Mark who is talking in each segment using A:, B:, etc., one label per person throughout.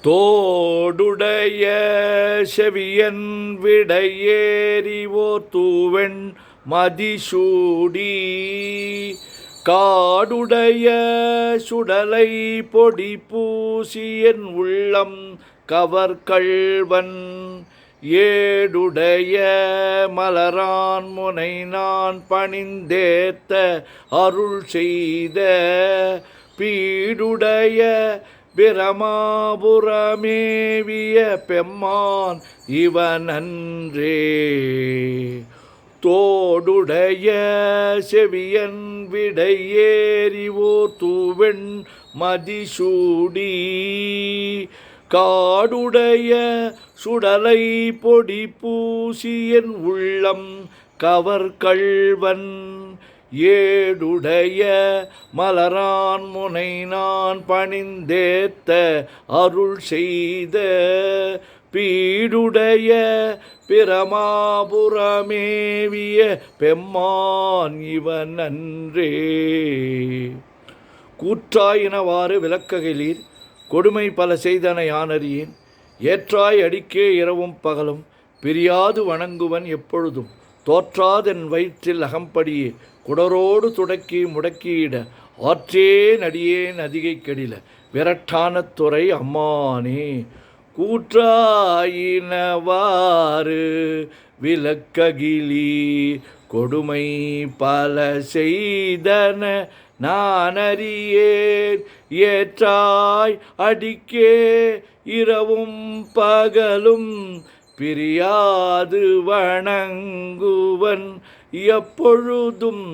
A: தோடுடைய செவியன் விடையேறிவோர் தூவெண் மதிசூடி காடுடைய சுடலை பொடி பூசியன் உள்ளம் கவர்கள்வன் ஏடுடைய மலரான் முனை நான் பணிந்தேத்த அருள் செய்த பீடுடைய பிரமாபுரமேவிய பெம்மான் இவனன்றே. தோடுடைய செவியன் விடையேறிவோர் தூவெண் மதிசூடி காடுடைய சுடலை பொடி பூசியன் உள்ளம் கவர்கள்வன் ஏடுடைய மலரான் முனை நான் பணிந்தேத்த அருள் செய்த பீடுடைய பிரமாபுரமேவிய பெம்மான் இவன் அன்றே. கூற்றாயினவாறு விளக்ககிலீர் கொடுமை பல செய்தன யானறியேன் ஏற்றாய் அடிக்கே இரவும் பகலும் பிரியாது வணங்குவன் எப்பொழுதும் தோற்றாதென் வயிற்றில் அகம்படியே குடரோடு துடக்கி முடக்கியிட ஆற்றேன் அடியேன் அதிகை கெடில விரட்டான துறை அம்மானே. கூற்றாயினவாறு விளக்ககிலி கொடுமை பல செய்தன நான் அறியேன் ஏற்றாய் அடிக்கே இரவும் பகலும் பிரியாது வணங்குவன் எப்பொழுதும்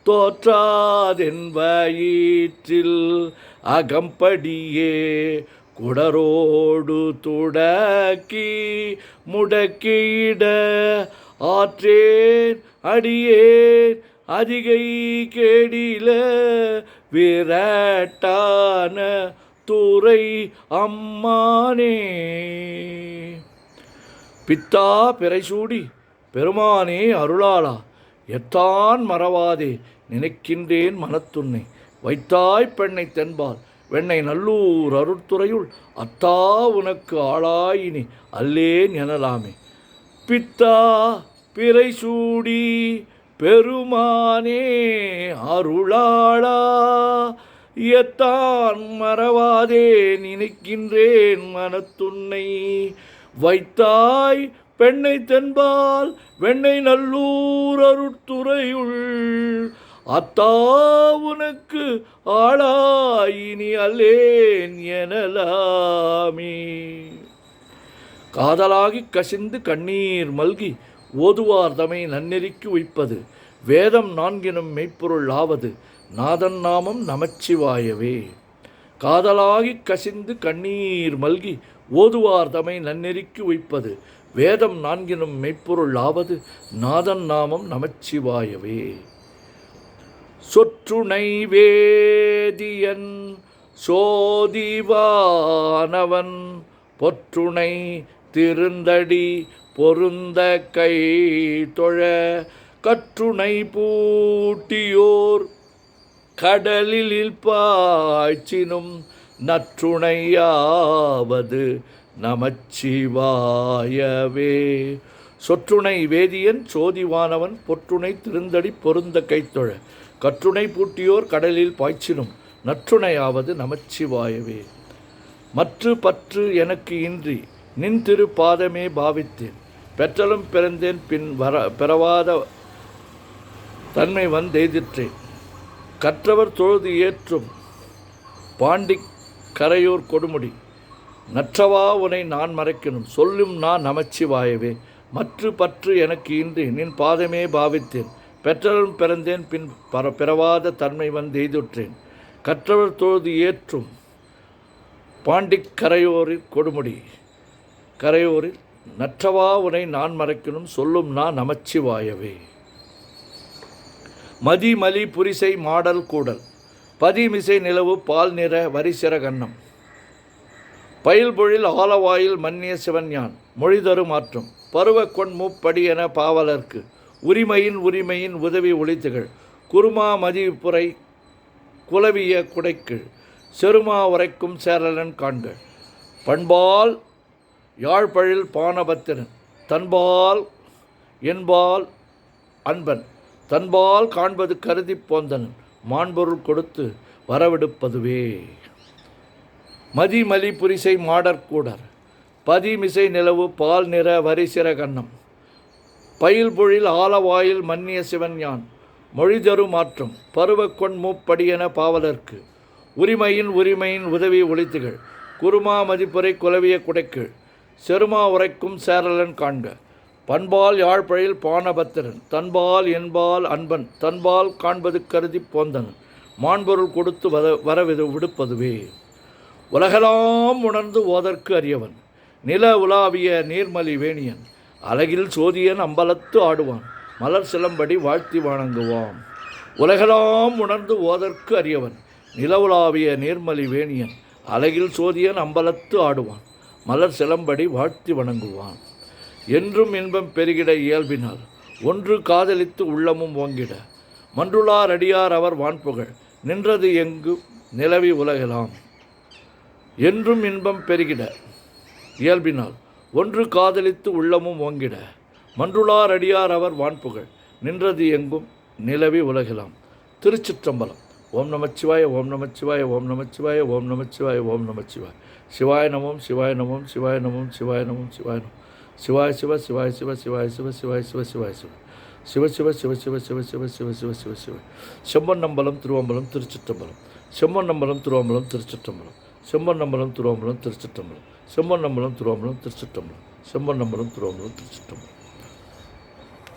A: தோற்றாதென் வயிற்றில் அகம்படியே குடரோடு துடக்கி முடக்கிட ஆற்றேன் அடியேன் அதிகை கேடில விரட்டான துறை அம்மானே. பித்தா பிறைசூடி பெருமானே அருளாளா எத்தான் மறவாதே நினைக்கின்றேன் மனத்துன்னை வைத்தாய் பெண்ணை தென்பால் வெண்ணை நல்லூர் அருட்துறையுள் அத்தா உனக்கு ஆளாயினி அல்லேன் எனலாமே. பித்தா பிறைசூடி பெருமானே அருளாளா எத்தான் மறவாதே நினைக்கின்றேன் மனத்துன்னை வைத்தாய் பெண்ணை தென்பால் வெண்ணை நல்லூர் அருட்துறையுள் அத்தா உனக்கு ஆளாயினி அல்லேன் எனலாமே. காதலாகி கசிந்து கண்ணீர் மல்கி ஓதுவார் தமை நன்னெறிக்கு உய்ப்பது வேதம் நான்கினும் மெய்ப்பொருள் ஆவது நாதன் நாமம் நமச்சிவாயவே. காதலாகி கசிந்து கண்ணீர் மல்கி ஓதுவார் தமை நன்னெறிக்கு உய்ப்பது வேதம் நான்கினும் மெய்ப்பொருள் ஆவது நாதன் நாமம் நமச்சிவாயவே. சொற்றுணை வேதியன் சோதிவானவன் பொற்றுணை திருந்தடி பொருந்த கை தொழ கற்றுணை பூட்டியோர் கடலில் பாய்ச்சினும் நற்றுணையாவது நமச்சிவாயவே. சொற்றுணை வேதியன் சோதிவானவன் பொற்றுணை திருந்தடி பொருந்த கைத்தொழ கற்றுணை பூட்டியோர் கடலில் பாய்ச்சினும் நற்றுணையாவது நமச்சிவாயவே. மற்று பற்று எனக்கு இன்றி நின் திரு பாதமே பாவித்தேன் பெற்றலும் பிறந்தேன் பின் பெறவாத தன்மை வந்தெய்திற்றேன் கற்றவர் தொழுது ஏற்றும் பாண்டி கரையோர் கொடுமுடி நற்றவா உனை நான் மறைக்கணும் சொல்லும் நான் நமச்சிவாயவே. மற்று பற்று எனக்கு இன்றி நின் பாதமே பாவித்தேன் பெற்றலும் பிறந்தேன் பின் பிறவாத தன்மை வந்தெய்துற்றேன் கற்றவர் தொழுது ஏற்றும் பாண்டி கரையோரில் கொடுமுடி கரையோரில் நற்றவா உனை நான் மறைக்கணும் சொல்லும் நான் நமச்சிவாயவே. மதிமலி புரிசை மாடல் கூடல் பதிமிசை நிலவு பால் நிற வரிசிற கண்ணம் பயில்பொழில் ஆலவாயில் மன்னிய சிவன்யான் மொழிதரு மாற்றும் பருவ கொண் மூப்படி என பாவலர்க்கு உரிமையின் உதவி ஒளித்துகள் குருமா மதிப்புரை குலவிய குடைக்கு செருமா உரைக்கும் சேரலன் காண்கள் பண்பால் யாழ்பழில் பானபத்திரன் தன்பால் என்பால் அன்பன் தன்பால் காண்பது கருதி போந்தனன் மாண்பொருள் கொடுத்து வரவெடுப்பதுவே. மதிமலி புரிசை மாடற்கூடர் பதிமிசை நிலவு பால் நிற வரிசிற கண்ணம் பயில்பொழில் ஆலவாயில் மன்னிய சிவன் யான் மொழிதரு மாற்றம் பருவக்கொண் மூப்படியென பாவலர்க்கு உரிமையின் உதவி ஒளித்துகள் குருமா மதிப்புரை குலவிய குடைக்கீழ் செருமா உரைக்கும் சேரலன் காண்க பண்பால் யாழ்பழில் பானபத்திரன் தன்பால் என்பால் அன்பன் தன்பால் காண்பது கருதி போந்தனன் மாண்பொருள் கொடுத்து விடுப்பதுவே. உலகெல்லாம் உணர்ந்து ஓதற்கு அறியவன் நில உலாவிய நீர்மலி வேணியன் அழகில் சோதியன் அம்பலத்து ஆடுவான் மலர் சிலம்படி வாழ்த்தி வணங்குவான். உலகெல்லாம் உணர்ந்து ஓதற்கு அறியவன் நில உலாவிய நீர்மலி வேணியன் அழகில் சோதியன் அம்பலத்து ஆடுவான் மலர் சிலம்படி வாழ்த்தி வணங்குவான். என்றும் இன்பம் பெருகிட இயல்பினால் ஒன்று காதலித்து உள்ளமும் ஓங்கிட மன்றுளார் அடியார் அவர் வான்புகழ் நின்றது எங்கு நிலவி உலகலாம். என்றும் இன்பம் பெருகிட இயல்பினால் ஒன்று காதலித்து உள்ளமும் ஓங்கிட மன்றுளார் அடியார் அவர் வான்புகழ் நின்றது எங்கும் நிலவி உலகலாம். திருச்சிற்றம்பலம். ஓம் நமச்சிவாய ஓம் நமச்சிவாய ஓம் நமச்சிவாய ஓம் நமச்சிவாய ஓம் நமச்சிவாய சிவாய நமோம் சிவாய நமோம் சிவாய நமோம் சிவாய நமோம் சிவாய நமோம் சிவாய சிவ சிவாய சிவ சிவாய சிவ சிவாய சிவ சிவாய சிவ சிவ சிவ சிவ சிவ சிவ சிவ சிவ சிவ சிவ சிவ செம்பொன்னம்பலம் திருவம்பலம் திருச்சிற்றம்பலம் செம்பொன்னம்பலம் திருவம்பலம் திருச்சிற்றம்பலம் செம்பொன்னம்பலம் திருவம்பலம் திருச்சிற்றம்பலம் செம்பொன்னம்பலம் திருவம்பலம் திருச்சிற்றம்பலம் செம்பொன்னம்பலம் திருவம்பலம் திருச்சிற்றம்பலம்.